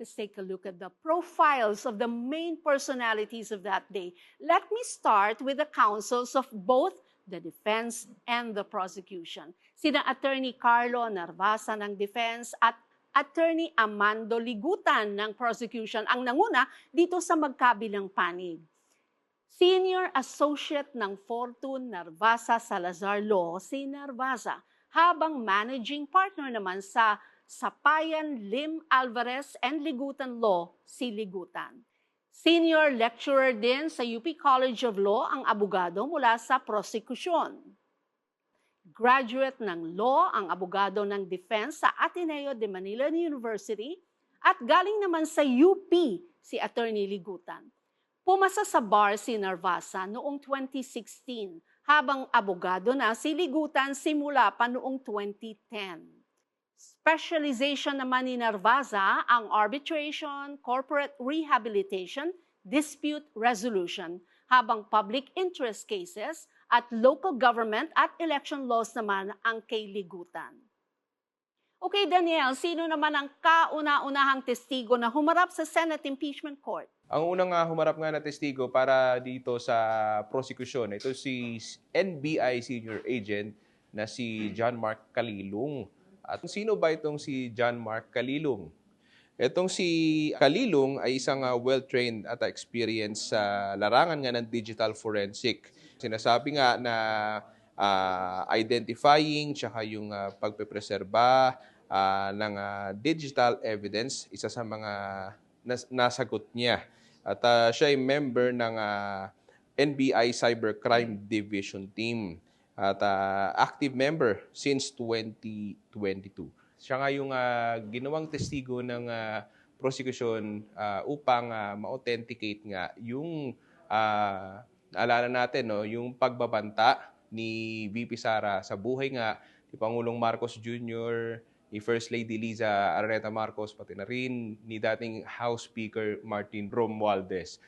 Let's take a look at the profiles of the main personalities of that day. Let me start with the counsels of both the defense and the prosecution. Sina Attorney Carlo Narvasa ng defense at Attorney Amando Ligutan ng prosecution ang nanguna dito sa magkabilang panig. Senior Associate ng Fortune Narvasa Salazar Law si Narvasa, habang Managing Partner naman sa Sapayan Lim Alvarez and Ligutan Law si Ligutan. Senior Lecturer din sa UP College of Law ang abogado mula sa prosekusyon. Graduate ng Law ang abogado ng Defense sa Ateneo de Manila University at galing naman sa UP si Attorney Ligutan. Pumasa sa bar si Narvasa noong 2016 habang abogado na si Ligutan simula pa noong 2010. Specialization naman ni Narvasa ang arbitration, corporate rehabilitation, dispute resolution, habang public interest cases at local government at election laws naman ang kay Ligutan. Okay, Daniel, sino naman ang kauna-unahang testigo na humarap sa Senate Impeachment Court? Ang unang humarap nga na testigo para dito sa prosekusyon, ito si NBI Senior Agent na si John Mark Calilong. At sino ba itong si John Mark Calilong? Itong si Calilong ay isang well-trained at experienced sa larangan nga ng digital forensic. Sinasabi nga na identifying tsaka yung pagpepreserba ng digital evidence, isa sa mga nasagot niya. At siya ay member ng NBI Cybercrime Division Team at active member since 2022. Siya nga yung ginawang testigo ng prosecution upang ma-authenticate nga yung naalala natin, no, yung pagbabanta ni VP Sara sa buhay nga ni Pangulong Marcos Jr., ni First Lady Liza Araneta Marcos, pati na rin ni dating House Speaker Martin Romualdez.